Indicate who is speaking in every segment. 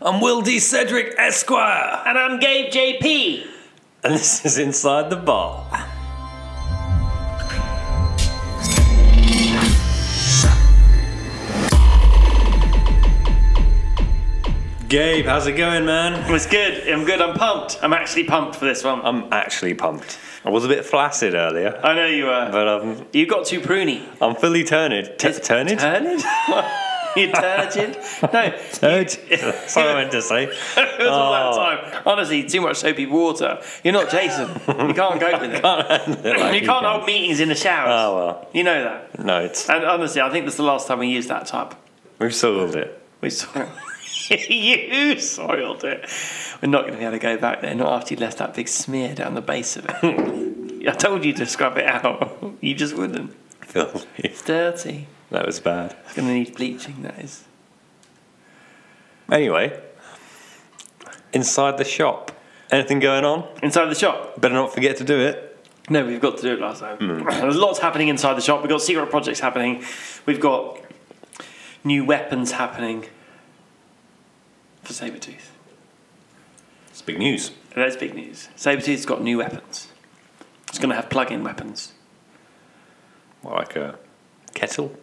Speaker 1: I'm Will D. Cedric, Esquire.
Speaker 2: And I'm Gabe JP.
Speaker 1: And this is Inside the Bar. Gabe, how's it going, man?
Speaker 2: It's good. I'm good. I'm pumped. I'm actually pumped for this one.
Speaker 1: I'm actually pumped. I was a bit flaccid earlier.
Speaker 2: I know you were.
Speaker 1: But
Speaker 2: you got too pruny.
Speaker 1: I'm fully turned. Turned?
Speaker 2: Turned? You turgid? No.
Speaker 1: Turd? That's what I meant to say.
Speaker 2: It was all that time. Honestly, too much soapy water. You're not Jason. You can't cope with it. You can't hold meetings in the showers.
Speaker 1: Oh, well.
Speaker 2: You know that.
Speaker 1: No, it's...
Speaker 2: And honestly, I think that's the last time we used that tub.
Speaker 1: We've soiled it.
Speaker 2: We soiled You soiled it. We're not going to be able to go back there, not after you left that big smear down the base of it. I told you to scrub it out. You just wouldn't.
Speaker 1: Filthy.
Speaker 2: It's dirty.
Speaker 1: That was bad.
Speaker 2: It's going to need bleaching, that is.
Speaker 1: Anyway, inside the shop. Anything going on?
Speaker 2: Inside the shop?
Speaker 1: Better not forget to do it.
Speaker 2: No, we've got to do it last time. There's lots happening inside the shop. We've got secret projects happening. We've got new weapons happening for Sabretooth.
Speaker 1: It's big news.
Speaker 2: That's big news. Sabretooth's got new weapons. It's going to have plug-in weapons.
Speaker 1: What, like a kettle?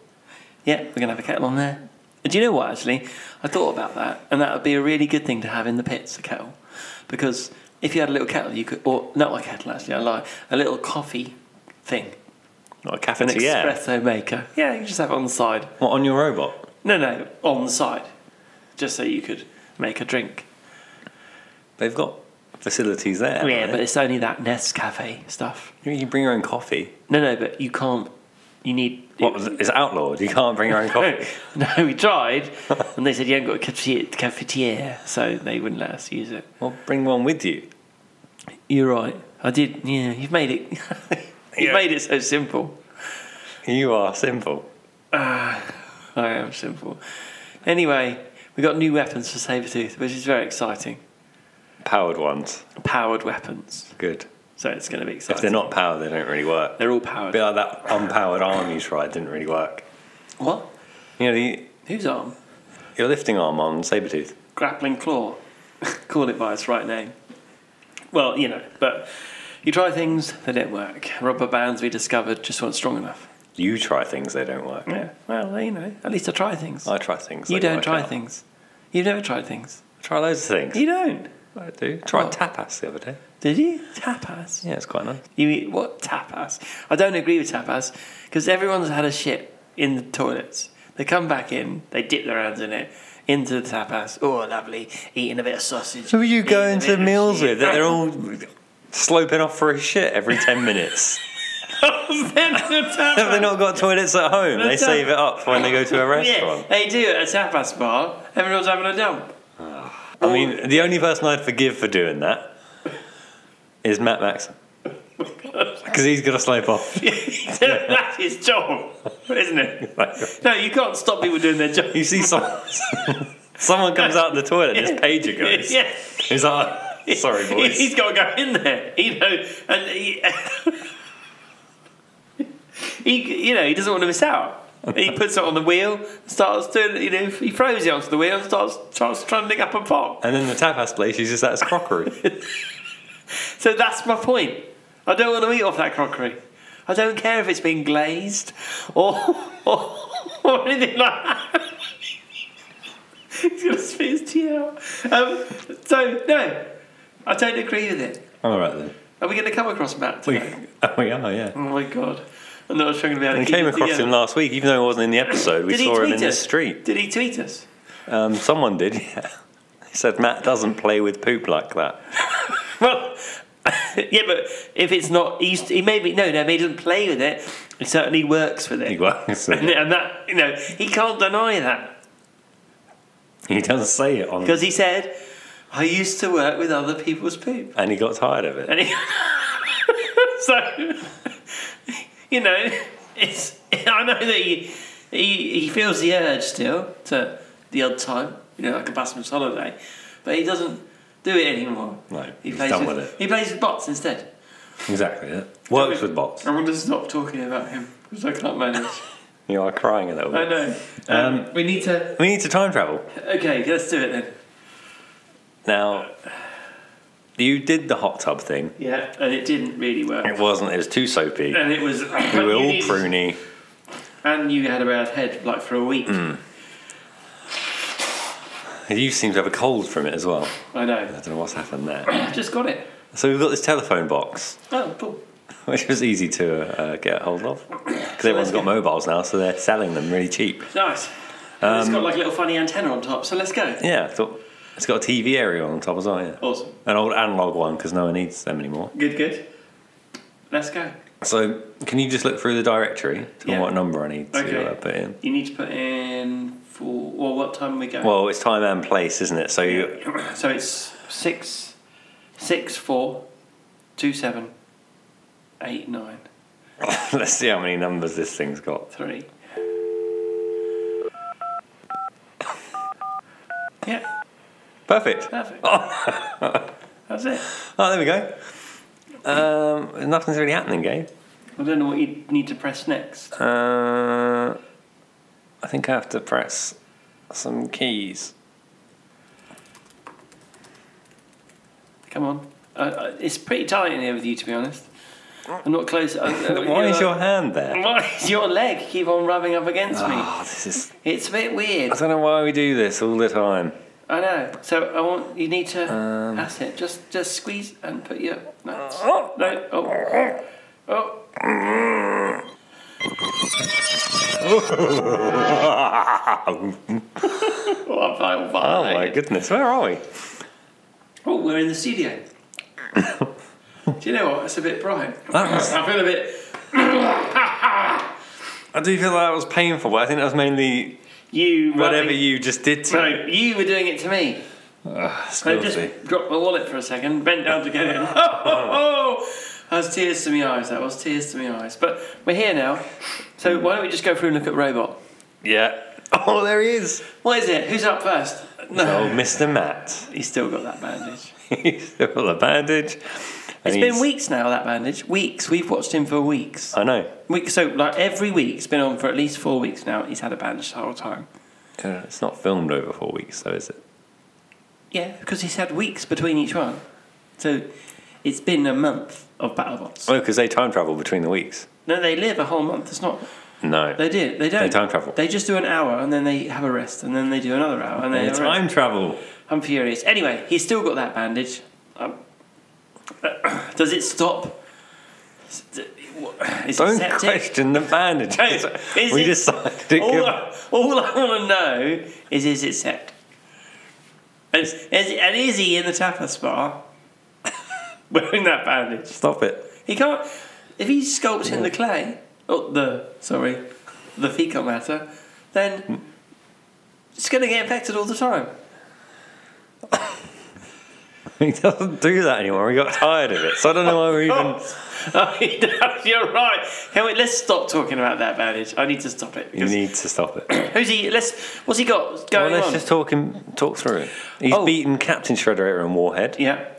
Speaker 2: Yeah, we're going to have a kettle on there. And do you know what, actually? I thought about that, and that would be a really good thing to have in the pits, a kettle. Because if you had a little kettle, you could... Or, not a kettle, actually, I lie. A little coffee thing.
Speaker 1: Not a cafetiere?
Speaker 2: An espresso maker. Yeah, you just have it on the side.
Speaker 1: What, on your robot?
Speaker 2: No, on the side. Just so you could make a drink.
Speaker 1: They've got facilities there.
Speaker 2: Yeah, but it's only that Nescafe stuff.
Speaker 1: You can bring your own coffee.
Speaker 2: No, but you can't... You need...
Speaker 1: What, it's outlawed? You can't bring your own coffee?
Speaker 2: No, we tried, and they said you haven't got a cafetiere, so they wouldn't let us use it.
Speaker 1: Well, bring one with you.
Speaker 2: You're right. I did, yeah, you've made it... You've made it so simple.
Speaker 1: You are simple.
Speaker 2: I am simple. Anyway, we got new weapons for Sabretooth, which is very exciting.
Speaker 1: Powered ones.
Speaker 2: Powered weapons.
Speaker 1: Good.
Speaker 2: So it's going to be exciting.
Speaker 1: If they're not powered, they don't really work.
Speaker 2: They're all powered.
Speaker 1: A bit like that unpowered arm you tried didn't really work.
Speaker 2: What?
Speaker 1: You know,
Speaker 2: whose arm?
Speaker 1: Your lifting arm on Sabretooth.
Speaker 2: Grappling claw. Call it by its right name. Well, you know, but you try things, they don't work. Rubber bands we discovered just weren't strong enough.
Speaker 1: You try things, they don't work.
Speaker 2: Yeah, well, you know, at least I try things.
Speaker 1: I try things.
Speaker 2: You don't try things. You've never tried things.
Speaker 1: I try loads of things.
Speaker 2: You don't.
Speaker 1: I do. Tried tapas the other day.
Speaker 2: Did you? Tapas?
Speaker 1: Yeah, it's quite nice.
Speaker 2: You eat what? Tapas? I don't agree with tapas because everyone's had a shit in the toilets. They come back in, they dip their hands in it, into the tapas. Oh, lovely. Eating a bit of sausage.
Speaker 1: Who are you going to meals with that they're all sloping off for a shit every 10 minutes? Have they not got toilets at home? They save it up for when they go to a restaurant.
Speaker 2: Yeah, they do at a tapas bar. Everyone's having a dump.
Speaker 1: I mean, the only person I'd forgive for doing that is Matt Maxon. Because he's going to slope off.
Speaker 2: That's his job, isn't it? No, you can't stop people doing their job.
Speaker 1: You see someone comes out of the toilet and this pager goes.
Speaker 2: Yeah.
Speaker 1: He's like, sorry, boys.
Speaker 2: He's got to go in there, you know, and he doesn't want to miss out. He puts it on the wheel, starts doing, you know, he throws it onto the wheel and starts trying to dig up a pot.
Speaker 1: And then the tapas place uses that as crockery.
Speaker 2: So that's my point. I don't want to eat off that crockery. I don't care if it's been glazed or anything like that. He's going to spit his tea out. So, no, I don't agree with it.
Speaker 1: All right, then.
Speaker 2: Are we going to come across Matt today?
Speaker 1: We are, yeah.
Speaker 2: Oh, my God. I'm not sure I'm going to be able to
Speaker 1: We came across him last week, even though he wasn't in the episode. We saw him in the street.
Speaker 2: Did he tweet us?
Speaker 1: Someone did, yeah. He said Matt doesn't play with poop like that.
Speaker 2: Well, yeah, but if it's not, he maybe he doesn't play with it. He certainly works with it.
Speaker 1: He works with it.
Speaker 2: And that, you know, he can't deny that.
Speaker 1: He doesn't say it on...
Speaker 2: Because he said, I used to work with other people's poop.
Speaker 1: And he got tired of it.
Speaker 2: And so... You know, I know that he feels the urge still to the odd time, you know, like a busman's holiday, but he doesn't do it anymore.
Speaker 1: No, he's done with it.
Speaker 2: He plays with bots instead.
Speaker 1: Exactly, yeah. Works with bots.
Speaker 2: I want to stop talking about him because I can't manage.
Speaker 1: You are crying a little bit.
Speaker 2: I know. We need to
Speaker 1: time travel.
Speaker 2: Okay, let's do it then.
Speaker 1: Now, you did the hot tub thing.
Speaker 2: Yeah, and it didn't really work.
Speaker 1: It wasn't. It was too soapy.
Speaker 2: And it was...
Speaker 1: We were all pruny.
Speaker 2: And you had a bad head, like, for a week.
Speaker 1: You seem to have a cold from it as well.
Speaker 2: I know.
Speaker 1: I don't know what's happened there.
Speaker 2: I've just got it.
Speaker 1: So we've got this telephone box.
Speaker 2: Oh, cool.
Speaker 1: Which was easy to get a hold of. Because everyone's got mobiles now, so they're selling them really cheap.
Speaker 2: Nice. And it's got like a little funny antenna on top, so let's go.
Speaker 1: Yeah, I thought it's got a TV area on top as well, yeah.
Speaker 2: Awesome.
Speaker 1: An old analogue one, because no one needs them anymore.
Speaker 2: Good. Let's go.
Speaker 1: So, can you just look through the directory to what number I need to put in?
Speaker 2: You need to put in for... Well, what time are we going?
Speaker 1: Well, it's time and place, isn't it? So
Speaker 2: So it's 6472789.
Speaker 1: Let's see how many numbers this thing's got.
Speaker 2: 3. Yeah.
Speaker 1: Perfect.
Speaker 2: That's it.
Speaker 1: Oh, there we go. Nothing's really happening, Gabe.
Speaker 2: I don't know what you need to press next.
Speaker 1: I think I have to press some keys.
Speaker 2: Come on. It's pretty tight in here with you, to be honest. I'm not close.
Speaker 1: Why is your hand there?
Speaker 2: Why is your leg keep on rubbing up against me?
Speaker 1: This is...
Speaker 2: It's a bit weird.
Speaker 1: I don't know why we do this all the time.
Speaker 2: I know. So you need to. That's it. Just squeeze and put your. No. No. Oh.
Speaker 1: Oh my goodness! Where are we?
Speaker 2: Oh, we're in the studio. Do you know what? It's a bit bright. I feel a bit.
Speaker 1: I do feel that was painful, but I think that was mainly whatever you just did to me.
Speaker 2: No, you were doing it to me. I just dropped my wallet for a second, bent down to get in. That was tears to my eyes. That was tears to my eyes. But we're here now, so why don't we just go through and look at Robot?
Speaker 1: Yeah. Oh, there he is.
Speaker 2: What is it? Who's up first?
Speaker 1: No, Mr. Matt.
Speaker 2: He's still got that bandage.
Speaker 1: He's still got the bandage.
Speaker 2: It's been weeks now, that bandage. Weeks. We've watched him for weeks.
Speaker 1: I know.
Speaker 2: So, like, every week, it's been on for at least 4 weeks now. He's had a bandage the whole time.
Speaker 1: It's not filmed over 4 weeks, though, is it?
Speaker 2: Yeah, because he's had weeks between each one. So, it's been a month of BattleBots.
Speaker 1: Oh, because they time travel between the weeks.
Speaker 2: No, they live a whole month. It's not...
Speaker 1: No.
Speaker 2: They do. They don't.
Speaker 1: They time travel.
Speaker 2: They just do an hour, and then they have a rest, and then they do another hour, and they
Speaker 1: time travel.
Speaker 2: I'm furious. Anyway, he's still got that bandage. Does it stop?
Speaker 1: Don't question the bandage. We decided to
Speaker 2: all I want to know is it septic? And is he in the tapas bar wearing that bandage?
Speaker 1: Stop it.
Speaker 2: He can't. If he sculpts in the clay, the fecal matter, then it's going to get infected all the time.
Speaker 1: He doesn't do that anymore. We got tired of it, so I don't know why we're even.
Speaker 2: He does. You're right. Let's stop talking about that bandage. I need to stop it.
Speaker 1: You need to stop it.
Speaker 2: Who's he? What's he got going on?
Speaker 1: Let's just talk through it. He's beaten Captain Shredder and Warhead.
Speaker 2: Yeah.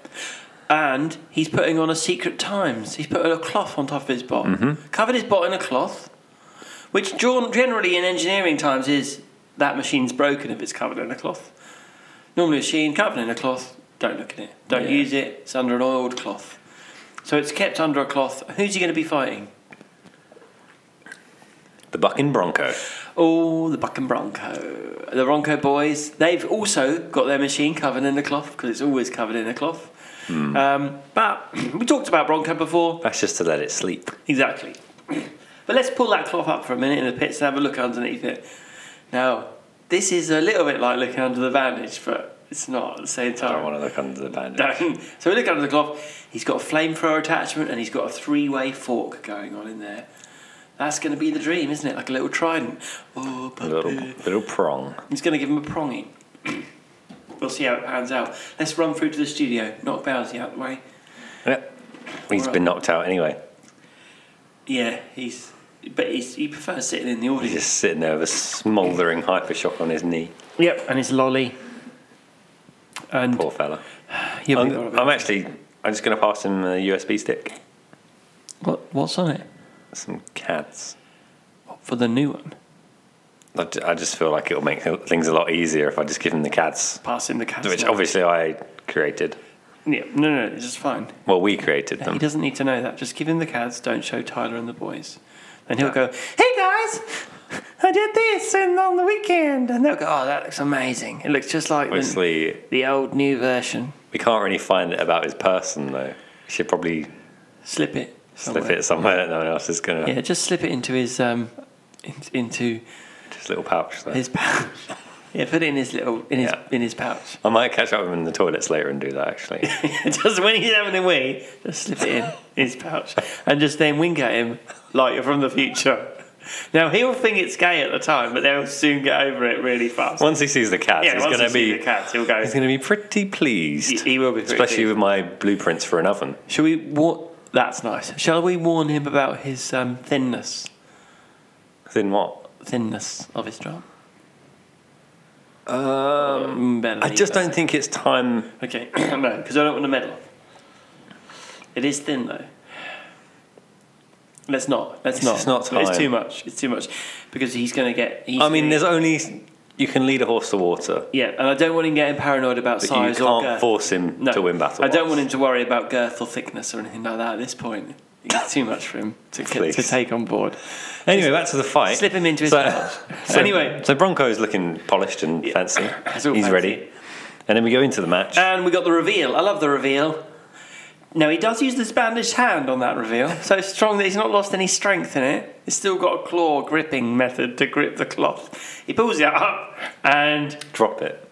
Speaker 2: And he's putting on a Secret Times. He's put a cloth on top of his bot. Mm-hmm. Covered his bot in a cloth, which generally in engineering times is that machine's broken if it's covered in a cloth. Normally a machine covered in a cloth, don't look at it. Don't use it. It's under an oiled cloth. So it's kept under a cloth. Who's he going to be fighting?
Speaker 1: The Bucking Bronco.
Speaker 2: Oh, the Bucking Bronco. The Bronco boys. They've also got their machine covered in a cloth because it's always covered in a cloth. But we talked about Bronco before.
Speaker 1: That's just to let it sleep.
Speaker 2: Exactly. But let's pull that cloth up for a minute in the pits and have a look underneath it. Now, this is a little bit like looking under the bandage, but it's not at the same time.
Speaker 1: I don't want to look under the bandage.
Speaker 2: So we look under the cloth. He's got a flamethrower attachment and he's got a 3-way fork going on in there. That's going to be the dream, isn't it? Like a little trident. Oh,
Speaker 1: a little prong.
Speaker 2: He's going to give him a pronging. We'll see how it pans out. Let's run through to the studio. Knock Bowsy out the way.
Speaker 1: Yep. He's been knocked out anyway.
Speaker 2: Yeah, he prefers sitting in the audience.
Speaker 1: He's just sitting there with a smouldering hypershock on his knee.
Speaker 2: Yep, and his lolly. And
Speaker 1: poor fella. I'm just going to pass him a USB stick.
Speaker 2: What's on it?
Speaker 1: Some CADs.
Speaker 2: What, for the new one?
Speaker 1: I just feel like it'll make things a lot easier if I just give him the CADs.
Speaker 2: Pass him the CADs.
Speaker 1: Which obviously I created.
Speaker 2: Yeah, no, it's just fine.
Speaker 1: Well, we created them.
Speaker 2: He doesn't need to know that. Just give him the CADs, don't show Tyler and the boys. Then he'll go, hey guys, I did this on the weekend. And they'll go, oh, that looks amazing. It looks just like the old new version.
Speaker 1: We can't really find it about his person, though. We should probably
Speaker 2: slip it somewhere
Speaker 1: that no one else is going to...
Speaker 2: Yeah, just slip it into his... into
Speaker 1: his little pouch, though.
Speaker 2: His pouch. Yeah, put it in his in his pouch.
Speaker 1: I might catch up with him in the toilets later and do that, actually.
Speaker 2: Just when he's having a wee, just slip it in his pouch and just then wink at him like you're from the future. Now he'll think it's gay at the time, but they'll soon get over it really fast.
Speaker 1: Once he sees the cats, he's going to be.
Speaker 2: The cats, he'll go.
Speaker 1: He's going to be pretty pleased.
Speaker 2: He will be,
Speaker 1: especially with my blueprints for an oven.
Speaker 2: Shall we? That's nice. Shall we warn him about his thinness?
Speaker 1: Thin what?
Speaker 2: Thinness of his drum.
Speaker 1: I just don't think it's time.
Speaker 2: Okay, no, because I don't want to meddle. It is thin though. Let's not.
Speaker 1: It's not time.
Speaker 2: It's too much. It's too much because he's going to get.
Speaker 1: There's only you can lead a horse to water.
Speaker 2: Yeah, and I don't want him getting paranoid about size or girth.
Speaker 1: You can't force him to win BattleBots.
Speaker 2: I don't want him to worry about girth or thickness or anything like that at this point. It's too much for him to take on board.
Speaker 1: Anyway, back to the fight.
Speaker 2: Slip him into his pouch. Anyway.
Speaker 1: So Bronco's looking polished and fancy. He's ready. And then we go into the match.
Speaker 2: And we got the reveal. I love the reveal. No, he does use the bandaged hand on that reveal. So strong that he's not lost any strength in it. He's still got a claw gripping method to grip the cloth. He pulls it up and...
Speaker 1: Drop it.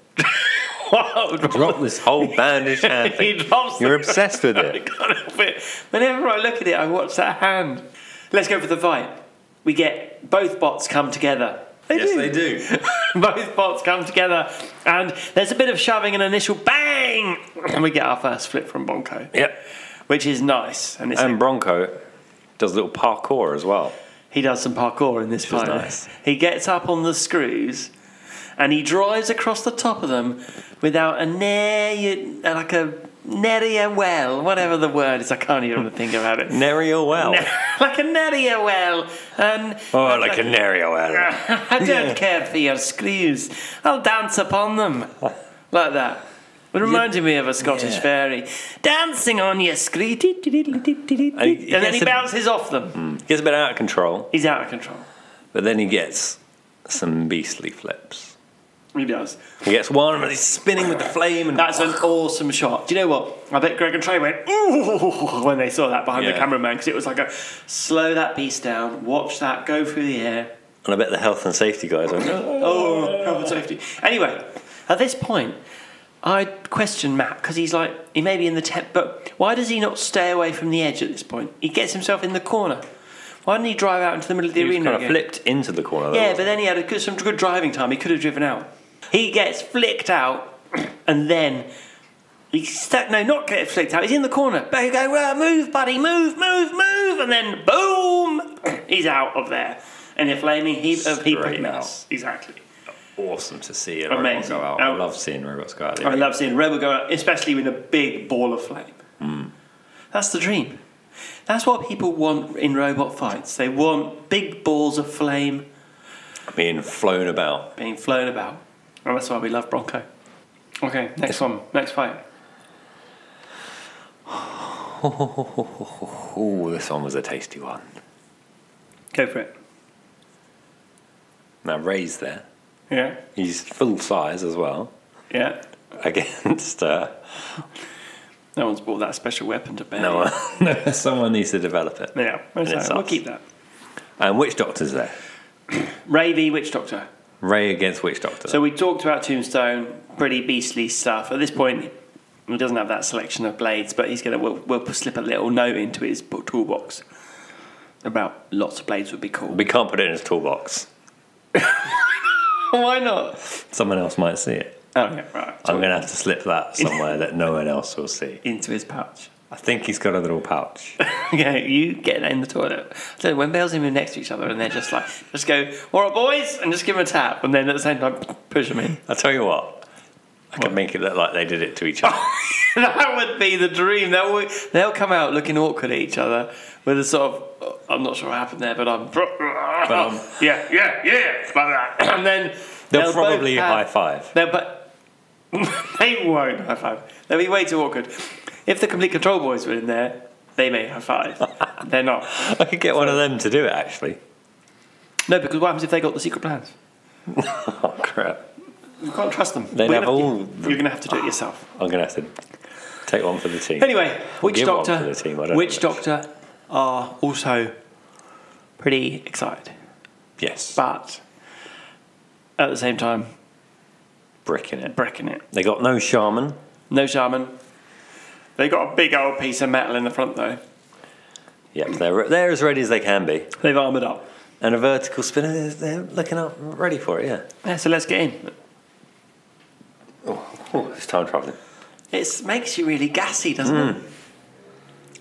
Speaker 2: Wow,
Speaker 1: drop this whole bandaged hand thing. You're obsessed with it.
Speaker 2: I can't help it. Whenever I look at it, I watch that hand. Let's go for the fight. We get both bots come together.
Speaker 1: They do.
Speaker 2: Both bots come together, and there's a bit of shoving, an initial bang, and we get our first flip from Bronco.
Speaker 1: Yep.
Speaker 2: Which is nice.
Speaker 1: And Bronco does a little parkour as well.
Speaker 2: He does some parkour in this fight. Nice. He gets up on the screws, and he drives across the top of them without like a nary well, whatever the word is. I can't even think about it.
Speaker 1: Nary well.
Speaker 2: Like a nary well.
Speaker 1: Like a nary well.
Speaker 2: I don't care for your screws. I'll dance upon them. Like that. It reminded me of a Scottish fairy. Dancing on your screw. And then he bounces off them.
Speaker 1: He gets a bit out of control.
Speaker 2: He's out of control.
Speaker 1: But then he gets some beastly flips.
Speaker 2: He does.
Speaker 1: He gets one and he's spinning with the flame. And
Speaker 2: that's an awesome shot. Do you know what? I bet Greg and Trey went, ooh, when they saw that behind the cameraman, because it was like a slow that beast down, watch that go through the air.
Speaker 1: And I bet the health and safety guys went,
Speaker 2: oh, health and safety. Anyway, at this point, I question Matt, because he may be in the tent, but why does he not stay away from the edge at this point? He gets himself in the corner. Why didn't he drive out into the middle of the arena?
Speaker 1: He kind of flipped into the corner.
Speaker 2: Yeah, but then he had some good driving time. He could have driven out. He gets flicked out, and then he's stuck. No, not get flicked out. He's in the corner. But he go, well, move, buddy, move, and then boom, he's out of there in a flaming heap of mess. Exactly.
Speaker 1: Awesome to see a
Speaker 2: robot
Speaker 1: go out. I love seeing robots go out.
Speaker 2: I love seeing a robot go out, especially with a big ball of flame. That's the dream. That's what people want in robot fights. They want big balls of flame.
Speaker 1: Being flown about.
Speaker 2: And that's why we love Bronco. Okay, next one. Next fight.
Speaker 1: Oh, this one was a tasty one.
Speaker 2: Go for it.
Speaker 1: Now Ray's there.
Speaker 2: Yeah.
Speaker 1: He's full size as well.
Speaker 2: Yeah.
Speaker 1: Against...
Speaker 2: No one's brought that special weapon to bear.
Speaker 1: No, someone needs to develop it.
Speaker 2: Yeah, we'll keep that.
Speaker 1: And Witch Doctor's there.
Speaker 2: Ray v Witch Doctor.
Speaker 1: Ray against Witch Doctor.
Speaker 2: So we talked about Tombstone, pretty beastly stuff. At this point, he doesn't have that selection of blades, but he's gonna we'll slip a little note into his toolbox about lots of blades would be cool.
Speaker 1: We can't put it in his toolbox.
Speaker 2: Why not?
Speaker 1: Someone else might see it.
Speaker 2: Oh yeah, right.
Speaker 1: I'm going to have to slip that somewhere that no one else will see.
Speaker 2: Into his pouch.
Speaker 1: I think he's got a little pouch.
Speaker 2: Yeah, you get in the toilet. So when Bales and him are next to each other and they're just like, just go, all right, boys, and just give him a tap, and then at the same time push them in.
Speaker 1: I'll tell you what. I can make it look like they did it to each other.
Speaker 2: That would be the dream. They'll come out looking awkward at each other with a sort of I'm not sure what happened there, but yeah, like that. And then
Speaker 1: they'll probably high five.
Speaker 2: They won't high five. They'll be way too awkward. If the Complete Control Boys were in there, they may high five. They're not.
Speaker 1: I could get one of them to do it, actually.
Speaker 2: No, because what happens if they got the secret plans?
Speaker 1: Oh, crap.
Speaker 2: You can't trust them.
Speaker 1: You're
Speaker 2: going to have to do it yourself.
Speaker 1: I'm going to have to take one for the team.
Speaker 2: Anyway, Witch Doctor
Speaker 1: Doctor
Speaker 2: are also pretty excited.
Speaker 1: Yes.
Speaker 2: But at the same time,
Speaker 1: bricking it.
Speaker 2: They
Speaker 1: got no shaman.
Speaker 2: No shaman. They got a big old piece of metal in the front though.
Speaker 1: Yep, they're as ready as they can be.
Speaker 2: They've armoured up.
Speaker 1: And a vertical spinner, they're looking up, ready for it, yeah.
Speaker 2: Yeah, so let's get in.
Speaker 1: Oh, it's time travelling.
Speaker 2: It makes you really gassy, doesn't it?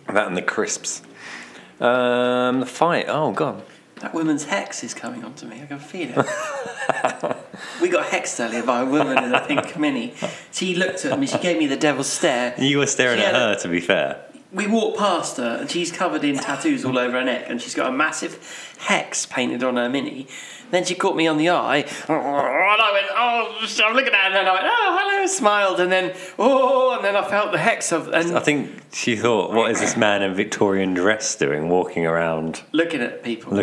Speaker 1: That and the crisps. The fight, oh God.
Speaker 2: That woman's hex is coming onto me, I can feel it. We got hexed earlier by a woman in a pink mini. She looked at me, she gave me the devil's stare.
Speaker 1: You were staring at her, to be fair.
Speaker 2: We walked past her and she's covered in tattoos all over her neck and she's got a massive hex painted on her mini. Then she caught me on the eye and I went, oh, I'm looking at her and then I went, oh, hello, smiled and then, and then I felt the hex of... And
Speaker 1: I think she thought, what is this man in Victorian dress doing, walking around?
Speaker 2: Looking at people.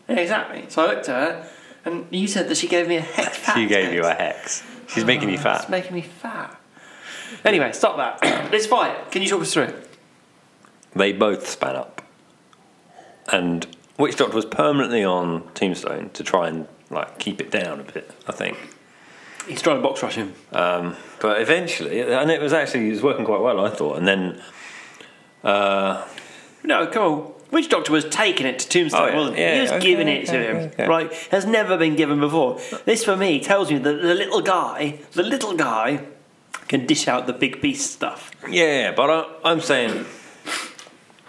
Speaker 1: Yeah,
Speaker 2: exactly. So I looked at her and you said that she gave me a hex.
Speaker 1: She gave you a hex. She's making you fat.
Speaker 2: It's making me fat. Anyway, stop that. Let's fight. Can you talk us through it?
Speaker 1: They both span up. And Witch Doctor was permanently on Tombstone to try and keep it down a bit, I think.
Speaker 2: He's trying to box rush him.
Speaker 1: But eventually, and it was working quite well, I thought. And then...
Speaker 2: no, come on. Witch Doctor was taking it to Tombstone, wasn't he? He was giving it to him. Okay. Right? Has never been given before. This, for me, tells me that the little guy can dish out the big beast stuff.
Speaker 1: Yeah, but I'm saying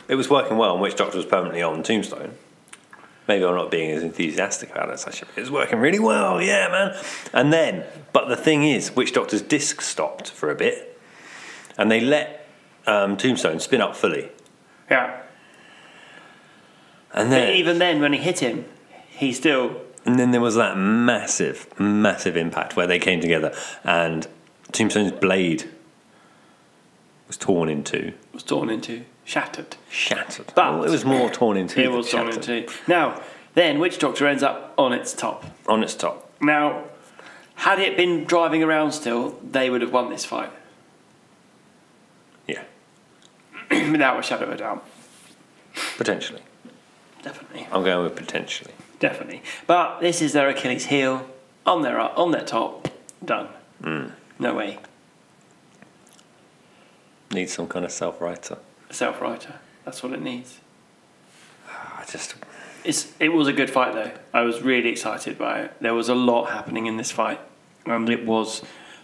Speaker 1: it was working well and Witch Doctor was permanently on Tombstone. Maybe I'm not being as enthusiastic about it as I should be. It was working really well, yeah, man. And then, but the thing is, Witch Doctor's disc stopped for a bit and they let Tombstone spin up fully.
Speaker 2: Yeah.
Speaker 1: And then,
Speaker 2: but even then, when he hit him, he still...
Speaker 1: And then there was that massive, massive impact where they came together and Tombstone's blade was torn into.
Speaker 2: Shattered.
Speaker 1: But well, it was more torn into.
Speaker 2: It was torn into. Now, then, Witch Doctor ends up on its top. Now, had it been driving around still, they would have won this fight.
Speaker 1: Yeah.
Speaker 2: Without a shadow of a doubt.
Speaker 1: Potentially.
Speaker 2: Definitely.
Speaker 1: I'm going with potentially.
Speaker 2: Definitely. But this is their Achilles heel. On their top. Done. No way.
Speaker 1: Needs some kind of self-writer.
Speaker 2: Self-writer. That's what it needs.
Speaker 1: It
Speaker 2: was a good fight though. I was really excited by it. There was a lot happening in this fight. And it was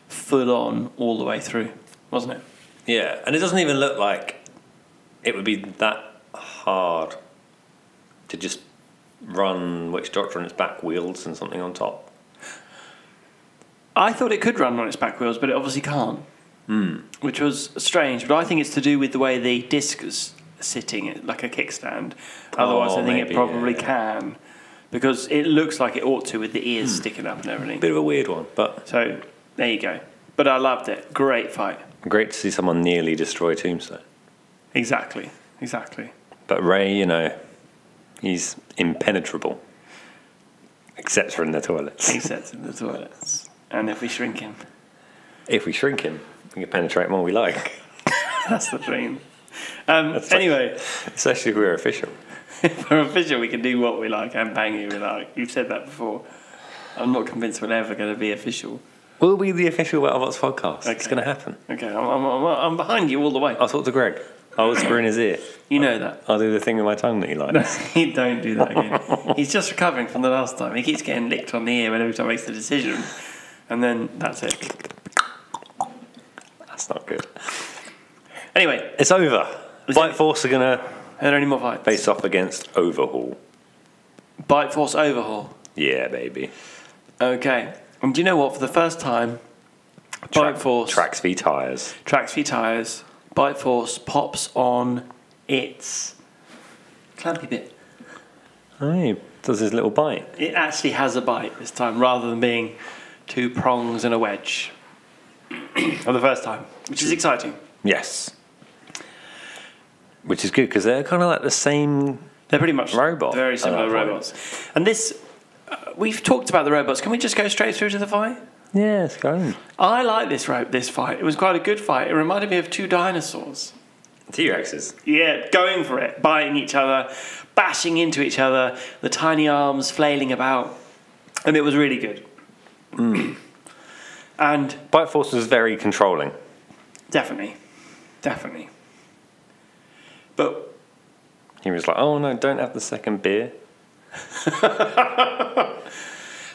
Speaker 2: full on all the way through, wasn't it?
Speaker 1: Yeah, and it doesn't even look like it would be that hard to just run Witch Doctor on its back wheels and something on top.
Speaker 2: I thought it could run on its back wheels, but it obviously can't. Which was strange, but I think it's to do with the way the disc is sitting like a kickstand. Otherwise, I think it probably can, because it looks like it ought to with the ears sticking up and everything.
Speaker 1: Bit of a weird one, but
Speaker 2: so there you go. But I loved it. Great fight.
Speaker 1: Great to see someone nearly destroy Tombstone.
Speaker 2: Exactly.
Speaker 1: But Ray, he's impenetrable, except for in the toilets.
Speaker 2: And if we shrink him.
Speaker 1: We can penetrate them all we like.
Speaker 2: That's the dream. Anyway.
Speaker 1: Especially if we're official.
Speaker 2: If we're official, we can do what we like and bang who we like. You've said that before. I'm not convinced we're ever going to be official.
Speaker 1: We'll be the official BattleBots podcast. Okay. It's going to happen.
Speaker 2: Okay, I'm behind you all the way.
Speaker 1: I'll talk to Greg. I'll whisper in his ear.
Speaker 2: You know that.
Speaker 1: I'll do the thing with my tongue that he likes.
Speaker 2: No, don't do that again. He's just recovering from the last time. He keeps getting licked on the ear whenever he makes the decision. And then that's it.
Speaker 1: That's not good.
Speaker 2: Anyway.
Speaker 1: It's over. Bite Force are going to...
Speaker 2: Are there any more fights?
Speaker 1: Face off against Overhaul.
Speaker 2: Bite Force Overhaul?
Speaker 1: Yeah, baby.
Speaker 2: Okay. And do you know what? For the first time, Bite Force...
Speaker 1: Tracks v Tyres.
Speaker 2: Bite Force pops on its clampy bit.
Speaker 1: Oh, he does his little bite.
Speaker 2: It actually has a bite this time, rather than being 2 prongs and a wedge. For the first time, which is exciting.
Speaker 1: Yes. Which is good, because they're kind of like the same...
Speaker 2: They're pretty much
Speaker 1: robot
Speaker 2: very
Speaker 1: at
Speaker 2: similar
Speaker 1: that point.
Speaker 2: robots. And this, we've talked about the robots. Can we just go straight through to the fight?
Speaker 1: Yeah, it's going.
Speaker 2: I like this fight. It was quite a good fight. It reminded me of 2 dinosaurs.
Speaker 1: T-Rexes.
Speaker 2: Yeah, going for it, biting each other, bashing into each other, the tiny arms flailing about, and it was really good. And
Speaker 1: Bite Force was very controlling.
Speaker 2: definitely. But
Speaker 1: He was like, oh no, don't have the second beer.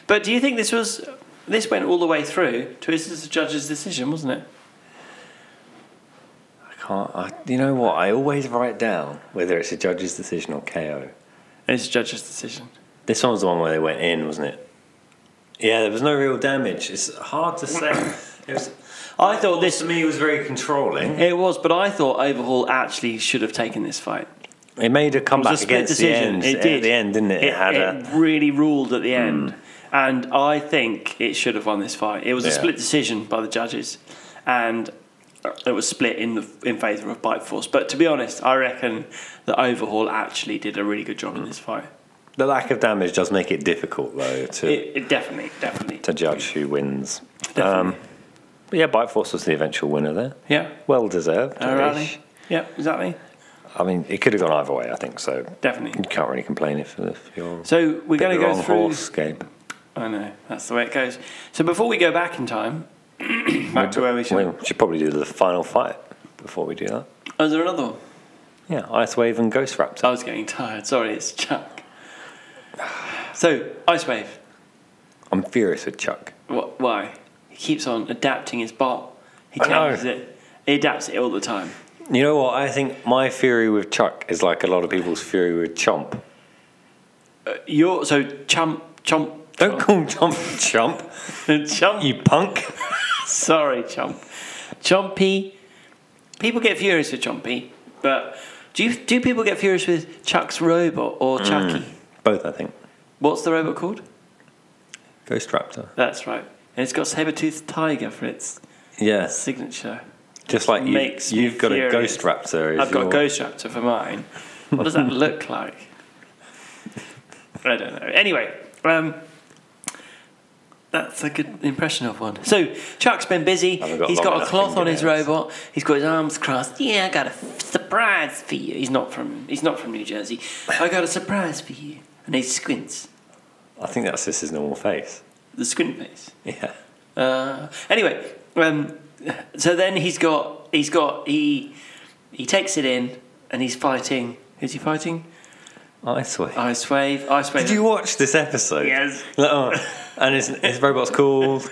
Speaker 2: but do you think this went all the way through to the judge's decision, wasn't it?
Speaker 1: You know what? I always write down whether it's a judge's decision or KO.
Speaker 2: It's a judge's decision.
Speaker 1: This one was the one where they went in, wasn't it? Yeah, there was no real damage. It's hard to say.
Speaker 2: I thought this
Speaker 1: to me was very controlling.
Speaker 2: It was, but I thought Overhaul actually should have taken this fight.
Speaker 1: It made a comeback
Speaker 2: It was a split
Speaker 1: against
Speaker 2: decision.
Speaker 1: the end.
Speaker 2: It did
Speaker 1: At the end, didn't it?
Speaker 2: It really ruled at the end, and I think it should have won this fight. It was a split decision by the judges, and it was split in favour of Bite Force. But to be honest, I reckon that Overhaul actually did a really good job in this fight.
Speaker 1: The lack of damage does make it difficult, though,
Speaker 2: It definitely
Speaker 1: to judge who wins.
Speaker 2: Definitely.
Speaker 1: But yeah, Bite Force was the eventual winner there.
Speaker 2: Yeah,
Speaker 1: Well deserved.
Speaker 2: Alrighty. Yeah, exactly.
Speaker 1: I mean, it could have gone either way, I think, so
Speaker 2: Definitely.
Speaker 1: you can't really complain if you're
Speaker 2: So we're going to go through.
Speaker 1: Horse, Gabe.
Speaker 2: I know, that's the way it goes. So before we go back in time, back to where we should.
Speaker 1: We should probably do the final fight before we do that.
Speaker 2: Oh, is there another one?
Speaker 1: Yeah, Ice Wave and Ghost Raptor.
Speaker 2: I was getting tired. Sorry, it's Chuck. So, Ice Wave.
Speaker 1: I'm furious with Chuck.
Speaker 2: Why? He keeps on adapting his bot. He
Speaker 1: I know.
Speaker 2: changes it. He adapts it all the time.
Speaker 1: You know what? I think my fury with Chuck is like a lot of people's fury with Chomp.
Speaker 2: Chomp.
Speaker 1: Don't call him Chomp Chomp.
Speaker 2: Chomp.
Speaker 1: You punk.
Speaker 2: Sorry, Chomp. Chompy. People get furious with Chompy, but do people get furious with Chuck's robot or Chucky?
Speaker 1: Both, I think.
Speaker 2: What's the robot called?
Speaker 1: Ghost Raptor.
Speaker 2: That's right. And it's got saber-toothed tiger for its
Speaker 1: Yeah.
Speaker 2: signature.
Speaker 1: Just like
Speaker 2: Makes me
Speaker 1: you've got
Speaker 2: furious.
Speaker 1: a Ghost Raptor.
Speaker 2: I've got a Ghost Raptor for mine. What does that look like? I don't know. Anyway, that's a good impression of one. So Chuck's been busy. He's got a cloth on his robot. He's got his arms crossed. Yeah, I got a surprise for you. He's not from New Jersey. I got a surprise for you. And he squints.
Speaker 1: I think that's just his normal face.
Speaker 2: The squint face.
Speaker 1: Yeah.
Speaker 2: Anyway, so then he takes it in and he's fighting. Who's he fighting?
Speaker 1: Ice Wave.
Speaker 2: Ice Wave.
Speaker 1: Did you watch this episode?
Speaker 2: Yes.
Speaker 1: And his robot's called,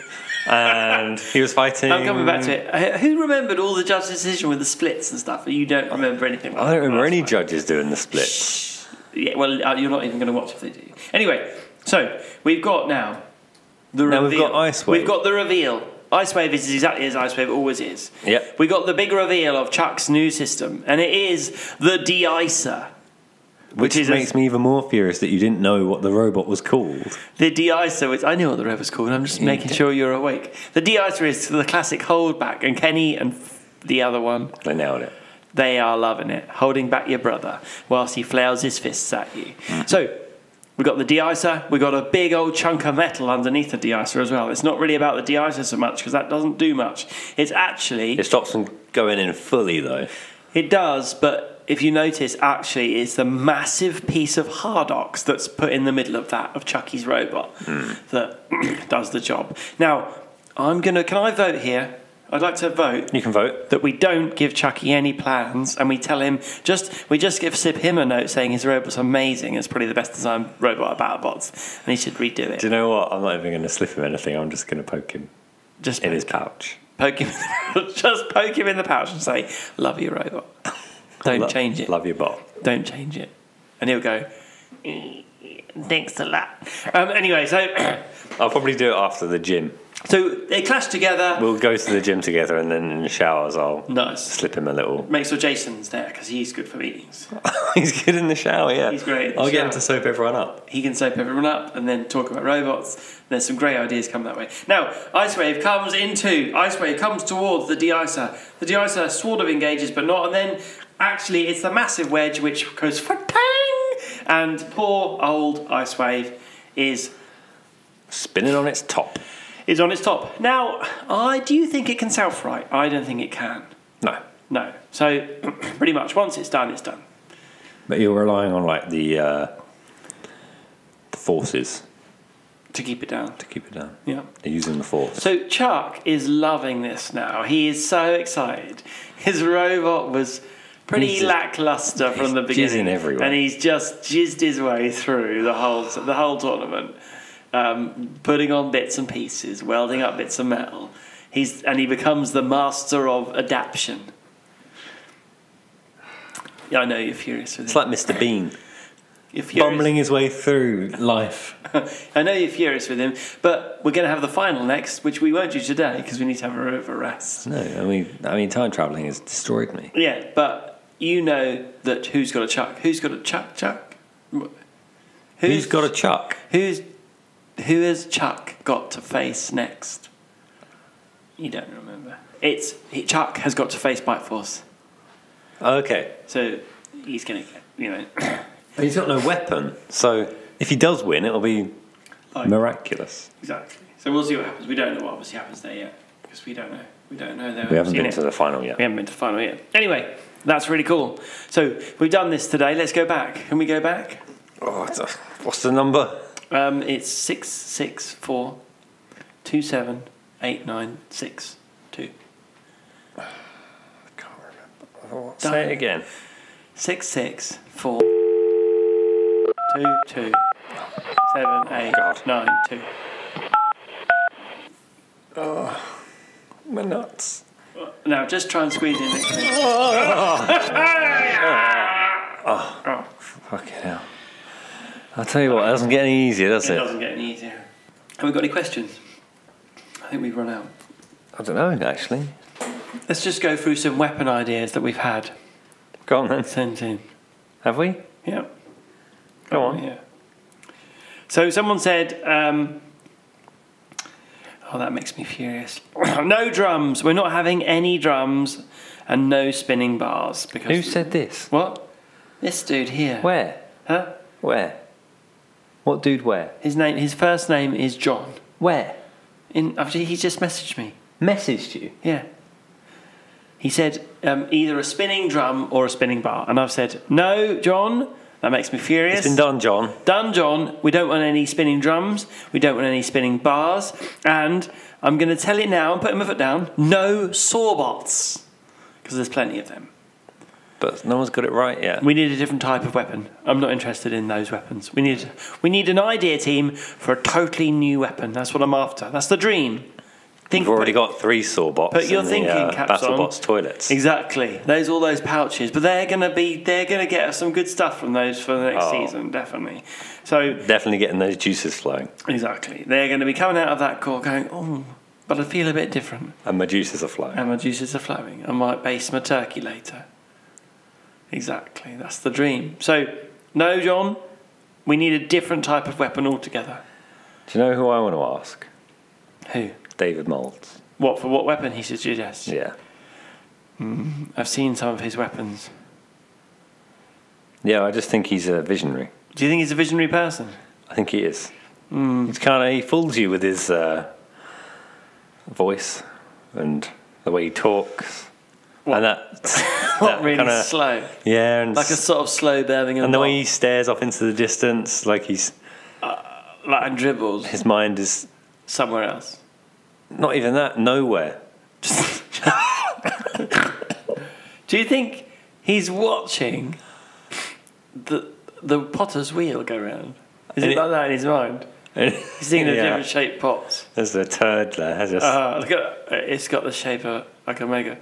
Speaker 1: and he was fighting.
Speaker 2: I'm coming back to it. Who remembered all the judge's decision with the splits and stuff? You don't remember anything.
Speaker 1: I don't remember any judges doing the splits.
Speaker 2: Yeah, well, you're not even going to watch if they do. Anyway, so we've got now the reveal.
Speaker 1: Now we've got Ice Wave.
Speaker 2: We've got the reveal. Ice Wave is exactly as Ice Wave always is.
Speaker 1: Yep.
Speaker 2: We got the big reveal of Chuck's new system, and it is the de-icer.
Speaker 1: Which makes me even more furious that you didn't know what the robot was called.
Speaker 2: The de-icer, which I knew what the robot's called. I'm just making sure you're awake. The de-icer is the classic holdback, and Kenny and the other one,
Speaker 1: They nailed it.
Speaker 2: they are loving it, holding back your brother whilst he flails his fists at you. So we got the de-icer. We got a big old chunk of metal underneath the de-icer as well. It's not really about the de-icer so much because that doesn't do much. It's actually
Speaker 1: It stops them going in fully, though.
Speaker 2: it does, but if you notice, actually, it's the massive piece of Hardox that's put in the middle of that, of Chucky's robot, that does the job. Now, can I vote here? I'd like to vote
Speaker 1: You can vote.
Speaker 2: that we don't give Chucky any plans and we tell him, we just give him a note saying his robot's amazing, it's probably the best designed robot of BattleBots, and he should redo it.
Speaker 1: Do you know what? I'm not even going to slip him anything. I'm just going to poke him
Speaker 2: Just
Speaker 1: in his pouch.
Speaker 2: poke him, just poke him in the pouch and say, love your robot. Don't change it.
Speaker 1: Love your bot.
Speaker 2: Don't change it. And he'll go, thanks a lot. Anyway, so
Speaker 1: I'll probably do it after the gym.
Speaker 2: So they clash together.
Speaker 1: We'll go to the gym together, and then in the showers I'll slip him a little.
Speaker 2: Make sure Jason's there because he's good for meetings.
Speaker 1: He's good in the shower, yeah.
Speaker 2: He's great.
Speaker 1: I'll get him to soap everyone up.
Speaker 2: He can soap everyone up and then talk about robots. There's some great ideas come that way. Now, Ice Wave comes towards the de-icer. The de-icer sort of engages, but not. And then, actually, it's the massive wedge which goes fa-tang! And poor old Ice Wave is
Speaker 1: spinning on its top.
Speaker 2: Is on its top. Now, do you think it can self-right? I don't think it can. No. So, pretty much, once it's done, it's done.
Speaker 1: But you're relying on, like, the forces.
Speaker 2: To keep it down.
Speaker 1: Yeah. They're using the force.
Speaker 2: So, Chuck is loving this now. He is so excited. His robot was pretty lackluster from the beginning.
Speaker 1: Jizzing everywhere.
Speaker 2: And he's just jizzed his way through the whole tournament. Putting on bits and pieces, welding up bits of metal. He becomes the master of adaptation. Yeah, I know you're furious with
Speaker 1: it. It's like Mr. Bean.
Speaker 2: Bumbling
Speaker 1: his way through life.
Speaker 2: I know you're furious with him, but we're going to have the final next, which we won't do today because we need to have a bit of a rest.
Speaker 1: No, I mean, time travelling has destroyed me.
Speaker 2: Yeah, but you know that who's got a Chuck? Who's got a Chuck?
Speaker 1: Who's got a Chuck?
Speaker 2: Who has Chuck got to face next? You don't remember. Chuck has got to face Bite Force.
Speaker 1: Okay.
Speaker 2: So he's going to get,
Speaker 1: He's got no weapon, so if he does win, it'll be miraculous.
Speaker 2: Exactly. So we'll see what happens. We don't know what obviously happens there yet, because we don't know. We
Speaker 1: haven't been to the final yet.
Speaker 2: We haven't been to the final yet. Anyway, that's really cool. So we've done this today. Let's go back. Can we go back?
Speaker 1: Oh, what's the number?
Speaker 2: It's 664 27 8962.
Speaker 1: I can't remember. Say it again.
Speaker 2: 664 22 7892.
Speaker 1: Oh, my nuts.
Speaker 2: Now just try and squeeze in next to me.
Speaker 1: Oh, fucking hell. I'll tell you what, it doesn't get any easier, does it?
Speaker 2: It doesn't get any easier. Have we got any questions? I think we've run out.
Speaker 1: I don't know, actually.
Speaker 2: Let's just go through some weapon ideas that we've had.
Speaker 1: Go on then.
Speaker 2: Sent in.
Speaker 1: Have we?
Speaker 2: Yeah.
Speaker 1: Go on.
Speaker 2: Yeah. So someone said, that makes me furious. No drums. We're not having any drums and no spinning bars. Because
Speaker 1: who said this?
Speaker 2: What? This dude here.
Speaker 1: Where?
Speaker 2: Huh?
Speaker 1: Where? What dude where?
Speaker 2: His first name is John.
Speaker 1: Where?
Speaker 2: He just messaged me.
Speaker 1: Messaged you?
Speaker 2: Yeah. He said either a spinning drum or a spinning bar. And I've said, no, John, that makes me furious.
Speaker 1: It's been done, John.
Speaker 2: Done, John. We don't want any spinning drums. We don't want any spinning bars. And I'm going to tell it now and put my foot down. No sawbots. Because there's plenty of them.
Speaker 1: But no one's got it right yet.
Speaker 2: We need a different type of weapon. I'm not interested in those weapons. We need an idea team for a totally new weapon. That's what I'm after. That's the dream.
Speaker 1: We've already got 3 sawbots.
Speaker 2: But you're thinking,
Speaker 1: BattleBots toilets.
Speaker 2: Exactly. All those pouches. But they're gonna get us some good stuff from those for the next season, definitely. So
Speaker 1: definitely getting those juices flowing.
Speaker 2: Exactly. They're gonna be coming out of that core going, oh, but I feel a bit different.
Speaker 1: And my juices are flowing.
Speaker 2: I might baste my turkey later. Exactly. That's the dream. So, no, John, we need a different type of weapon altogether.
Speaker 1: Do you know who I want to ask?
Speaker 2: Who?
Speaker 1: David Moulds.
Speaker 2: What, for what weapon he suggests?
Speaker 1: Yeah.
Speaker 2: I've seen some of his weapons.
Speaker 1: Yeah, I just think he's a visionary.
Speaker 2: Do you think he's a visionary person?
Speaker 1: I think he is. He fools you with his voice and the way he talks.
Speaker 2: What?
Speaker 1: And that
Speaker 2: really
Speaker 1: kinda,
Speaker 2: slow.
Speaker 1: Yeah, and
Speaker 2: like a sort of slow Birmingham.
Speaker 1: And the way he stares off into the distance, like he's
Speaker 2: and dribbles.
Speaker 1: His mind is
Speaker 2: somewhere else.
Speaker 1: Not even that. Nowhere.
Speaker 2: Do you think he's watching the potter's wheel go round? Is it like that in his mind? He's seeing the different shaped pots.
Speaker 1: There's a turd there.
Speaker 2: Look at it's got the shape of like a mega.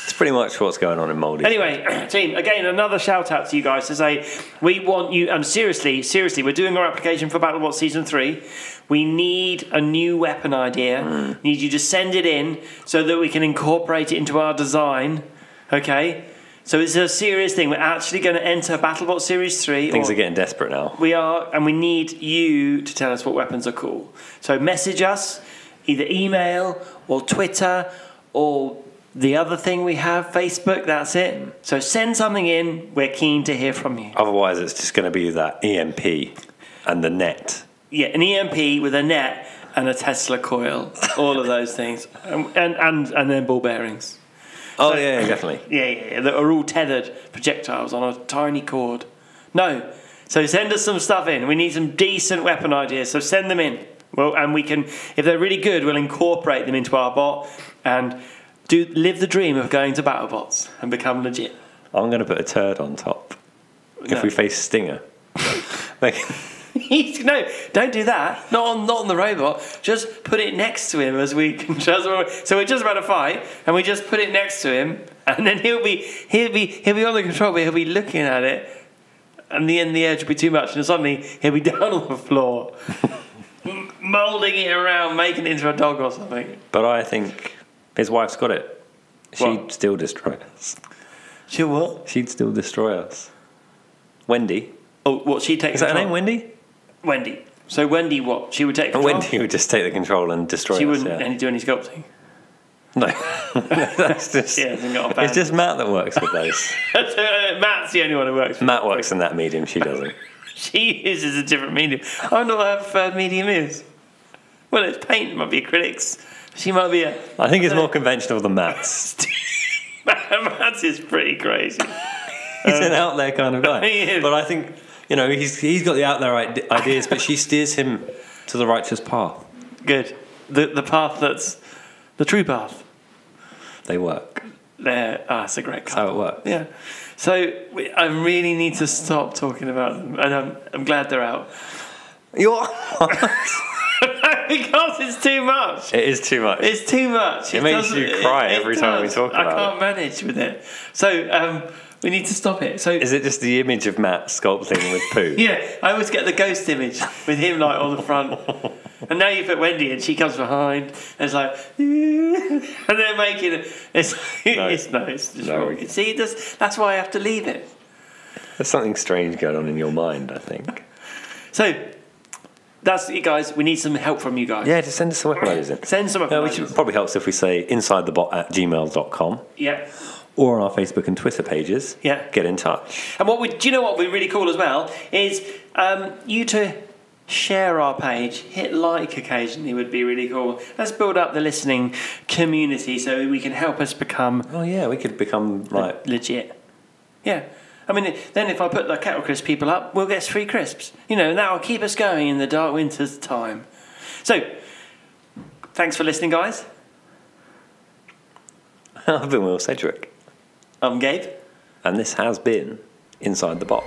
Speaker 1: It's pretty much what's going on in Mouldy.
Speaker 2: Anyway, team, again, another shout out to you guys to say we want you, and seriously, we're doing our application for BattleBots Season 3. We need a new weapon idea. Need you to send it in so that we can incorporate it into our design. Okay? So it's a serious thing. We're actually going to enter BattleBots Series 3.
Speaker 1: Things are getting desperate now.
Speaker 2: We are, and we need you to tell us what weapons are cool. So message us, either email or Twitter or the other thing we have, Facebook, that's it. So send something in. We're keen to hear from you.
Speaker 1: Otherwise, it's just going to be that EMP and the net.
Speaker 2: Yeah, an EMP with a net and a Tesla coil. All of those things. And then ball bearings.
Speaker 1: Oh, so, yeah, definitely.
Speaker 2: Yeah. That are all tethered projectiles on a tiny cord. No. So send us some stuff in. We need some decent weapon ideas. So send them in. Well, and we can, if they're really good, we'll incorporate them into our bot and live the dream of going to BattleBots and become legit.
Speaker 1: I'm going to put a turd on top if we face Stinger.
Speaker 2: No, don't do that. Not on the robot. Just put it next to him as we can. So we're just about to fight, and we just put it next to him, and then he'll be on the control, but he'll be looking at it, and the edge will be too much, and suddenly he'll be down on the floor, moulding it around, making it into a dog or something.
Speaker 1: But I think his wife's got it. She'd still destroy us.
Speaker 2: She'll what?
Speaker 1: She'd still destroy us. Wendy.
Speaker 2: Oh, what? She'd take
Speaker 1: Is
Speaker 2: control?
Speaker 1: that her name, Wendy?
Speaker 2: Wendy. So Wendy, what? She would take control?
Speaker 1: Wendy would just take the control and destroy us.
Speaker 2: She wouldn't do any sculpting?
Speaker 1: No. That's just, it's just Matt that works with those.
Speaker 2: Matt's the only one who works with
Speaker 1: Matt works in that medium, she doesn't.
Speaker 2: She uses a different medium. I wonder what her preferred medium is. Well, it's paint, it might be acrylics. She might be a...
Speaker 1: I think it's more conventional than Matt's.
Speaker 2: Matt's is pretty crazy.
Speaker 1: He's an out there kind of guy.
Speaker 2: He is.
Speaker 1: But I think, he's got the out there ideas, but she steers him to the righteous path.
Speaker 2: Good. The path that's the true path.
Speaker 1: They work.
Speaker 2: That's a great couple.
Speaker 1: That's how it works.
Speaker 2: Yeah. So I really need to stop talking about them, and I'm glad they're out.
Speaker 1: You're...
Speaker 2: Because it's too much.
Speaker 1: It is too much.
Speaker 2: It's too much.
Speaker 1: It makes you cry every time we talk about it.
Speaker 2: I can't manage with it. So we need to stop it. So
Speaker 1: is it just the image of Matt sculpting with poo?
Speaker 2: Yeah, I always get the ghost image with him like on the front. And now you put Wendy and she comes behind and it's like and they're making it. It's just wrong. See, that's why I have to leave it.
Speaker 1: There's something strange going on in your mind, I think.
Speaker 2: So that's it, guys. We need some help from you guys.
Speaker 1: Yeah, just send us some weapon ideas in.
Speaker 2: Send some weapon ideas.
Speaker 1: Which probably helps if we say insidethebot@gmail.com.
Speaker 2: Yeah.
Speaker 1: Or on our Facebook and Twitter pages.
Speaker 2: Yeah.
Speaker 1: Get in touch.
Speaker 2: And do you know what would be really cool as well is you to share our page, hit like occasionally would be really cool. Let's build up the listening community so we can help us become.
Speaker 1: Oh yeah, we could become like
Speaker 2: legit. Yeah. I mean, then if I put the Kettle Crisp people up, we'll get free crisps. That will keep us going in the dark winter's time. So, thanks for listening, guys.
Speaker 1: I've been Will Sedgwick.
Speaker 2: I'm Gabe.
Speaker 1: And this has been Inside the Bot.